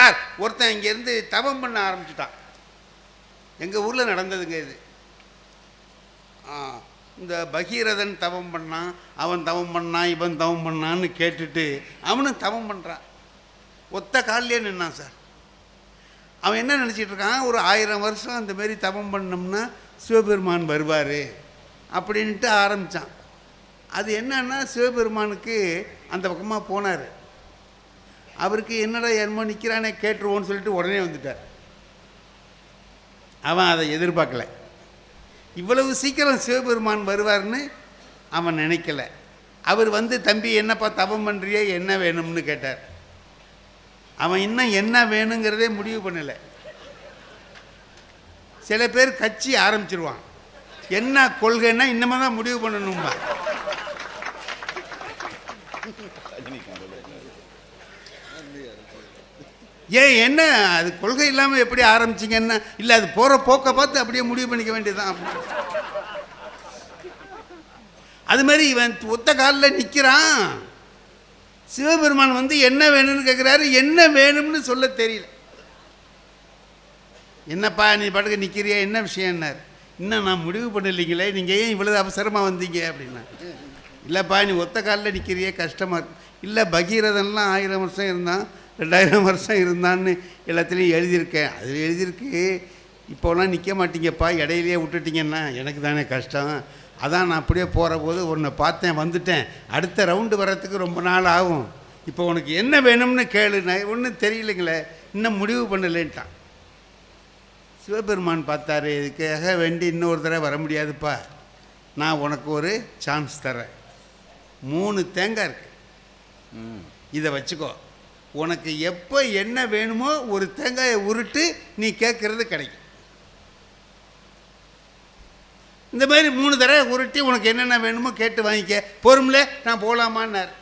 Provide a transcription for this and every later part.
Sir ஒருத்தன் இங்கேருந்து தவம் பண்ண ஆரம்பிச்சுட்டான். எங்கள் ஊரில் நடந்ததுங்க இது. இந்த பகீரதன் தவம் பண்ணான், அவன் தவம் பண்ணான், இவன் தவம் பண்ணான்னு கேட்டுட்டு அவனும் தவம் பண்ணுறான். ஒத்த காலிலே நின்னான் சார். அவன் என்ன நினச்சிட்டு இருக்கான், ஒரு 1000 வருஷம் அந்த மாரி தவம் பண்ணோம்னா சிவபெருமான் வருவார் அப்படின்ட்டு ஆரம்பித்தான். அது என்னன்னா சிவபெருமானுக்கு அந்த பக்கமாக போனார். அவருக்கு என்னடா என்னமோ நிற்கிறானே கேட்டுருவோன்னு சொல்லிட்டு உடனே வந்துட்டார். அவன் அதை எதிர்பார்க்கல. இவ்வளவு சீக்கிரம் சிவபெருமான் வருவார்னு அவன் நினைக்கல. அவர் வந்து தம்பி என்னப்பா தவம் பண்ணுறியே, என்ன வேணும்னு கேட்டார். அவன் இன்னும் என்ன வேணுங்கிறதே முடிவு பண்ணலை. சில பேர் கட்சி ஆரம்பிச்சிருவான், என்ன கொள்கைன்னா இன்னமே தான் முடிவு பண்ணணும்பா. ஏன் என்ன அது கொள்கை இல்லாமல் எப்படி ஆரம்பிச்சிங்கன்னா, இல்லை அது போகிற போக்கை பார்த்து அப்படியே முடிவு பண்ணிக்க வேண்டியதுதான். அது மாதிரி இவன் ஒத்த காலில் நிற்கிறான். சிவபெருமான் வந்து என்ன வேணும்னு கேட்குறாரு. என்ன வேணும்னு சொல்ல தெரியல. என்னப்பா நீ பாட்டுக்கு நிற்கிறியா, என்ன விஷயம்னார். இன்னும் நான் முடிவு பண்ணலைங்களே, நீங்கள் ஏன் இவ்வளோ அவசரமாக வந்தீங்க அப்படின்னா. இல்லைப்பா நீ ஒத்த காலில் நிற்கிறியே கஷ்டமாக இருக்கு. இல்லை பகீரதன்லாம் 1000 வருஷம் இருந்தான், 2000 வருஷம் இருந்தான்னு எல்லாத்துலேயும் எழுதியிருக்கேன். அதில் எழுதியிருக்கு இப்போலாம் நிற்க மாட்டீங்கப்பா, இடையிலேயே விட்டுட்டிங்கன்னா எனக்கு தானே கஷ்டம். அதான் நான் அப்படியே போகிற போது உன்னை பார்த்தேன், வந்துட்டேன். அடுத்த ரவுண்டு வர்றதுக்கு ரொம்ப நாள் ஆகும். இப்போ உனக்கு என்ன வேணும்னு கேளு. நான் ஒன்றும் தெரியலைங்களே, இன்னும் முடிவு பண்ணலேன்ட்டான். சிவபெருமான் பார்த்தாரு, இதுக்காக வேண்டி இன்னொரு தடவை வர முடியாதுப்பா, நான் உனக்கு ஒரு சான்ஸ் தரேன். 3 தேங்காய் இருக்கு, இதை வச்சுக்கோ. உனக்கு எப்போ என்ன வேணுமோ ஒரு தேங்காயை உருட்டு, நீ கேட்குறது கிடைக்கும். இந்த மாதிரி 3 தடவை உருட்டி உனக்கு என்னென்ன வேணுமோ கேட்டு வாங்கிக்க. பொறுமல நான் போகலாமான்னார்.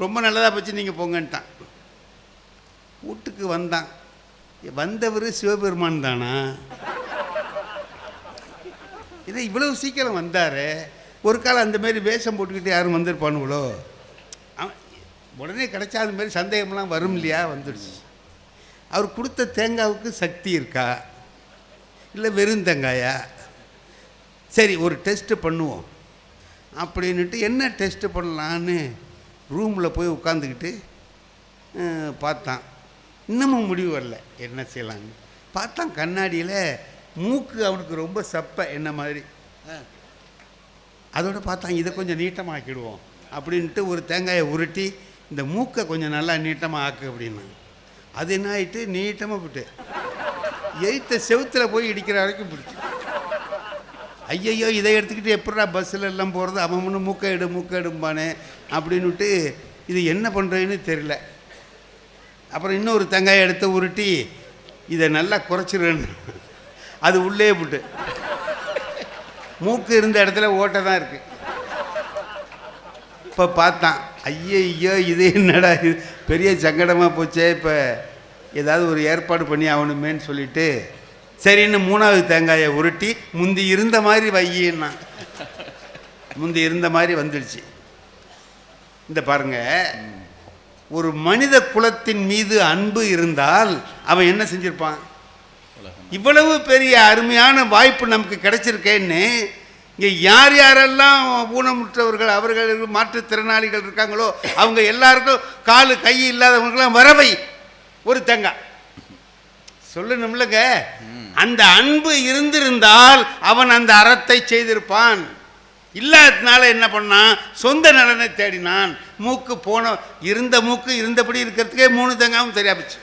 ரொம்ப நல்லதாக போச்சு, நீங்கள் போங்கன்ட்டான். வீட்டுக்கு வந்தான். வந்தவர் சிவபெருமான் தானா? இதை இவ்வளவு சீக்கிரம் வந்தார். ஒரு காலம் அந்த மாதிரி வேஷம் போட்டுக்கிட்டு யாரும் வந்திருப்பானுங்களோ. உடனே கிடைச்சா அது மாதிரி சந்தேகம்லாம் வரும் இல்லையா, வந்துடுச்சு. அவர் கொடுத்த தேங்காவுக்கு சக்தி இருக்கா, இல்லை வெறும் தேங்காயா? சரி ஒரு டெஸ்ட்டு பண்ணுவோம் அப்படின்ட்டு என்ன டெஸ்ட்டு பண்ணலான்னு ரூமில் போய் உட்காந்துக்கிட்டு பார்த்தான். இன்னமும் முடிவு வரல என்ன செய்யலான்னு. பார்த்தான் கண்ணாடியில் மூக்கு அவனுக்கு ரொம்ப சப்பை என்ன மாதிரி. அதோடு பார்த்தான் இதை கொஞ்சம் நீட்டமாக ஆக்கிடுவோம் அப்படின்ட்டு ஒரு தேங்காயை உருட்டி இந்த மூக்கை கொஞ்சம் நல்லா நீட்டமாக ஆக்கு அப்படின்னா. அது என்ன ஆகிட்டு நீட்டமாக போட்டு எய்த்த செவுத்தில் போய் இடிக்கிற வரைக்கும் பிடிச்சி. ஐயையோ இதை எடுத்துக்கிட்டு எப்படா பஸ்ஸில் எல்லாம் போகிறது, அவன் முன்னு மூக்கை எடும்பானே அப்படின்னுட்டு இது என்ன பண்ணுறதுன்னு தெரில. அப்புறம் இன்னொரு தேங்காயை எடுத்து உருட்டி இதை நல்லா குறைச்சிருன்னு அது உள்ளே போட்டு மூக்கு இருந்த இடத்துல ஓட்டை தான் இருக்குது. இப்போ பார்த்தான், ஐயோ இது என்னடா இது பெரிய சங்கடமாக போச்சே, இப்போ ஏதாவது ஒரு ஏற்பாடு பண்ணி ஆகணுமேன்னு சொல்லிட்டு சரின்னு 3வது தேங்காயை உருட்டி முந்தி இருந்த மாதிரி வையின்னா முந்தி இருந்த மாதிரி வந்துடுச்சு. இந்த பாருங்க, ஒரு மனித குலத்தின் மீது அன்பு இருந்தால் அவன் என்ன செஞ்சிருப்பான்? இவ்வளவு பெரிய அருமையான வாய்ப்பு நமக்கு கிடைச்சிருக்கேன்னு இங்கே யார் யாரெல்லாம் ஊனமுற்றவர்கள், அவர்கள் மாற்றுத்திறனாளிகள் இருக்காங்களோ அவங்க எல்லாருக்கும் காலு கை இல்லாதவங்களாம் வரவை ஒரு தேங்காய் சொல்லணும்லங்க. அந்த அன்பு இருந்திருந்தால் அவன் அந்த அறத்தை செய்திருப்பான். இல்லாததுனால என்ன பண்ணான், சொந்த நலனை தேடினான். மூக்கு போன இருந்த மூக்கு இருந்தபடி இருக்கிறதுக்கே 3 தேங்காயும் சரியா போச்சு.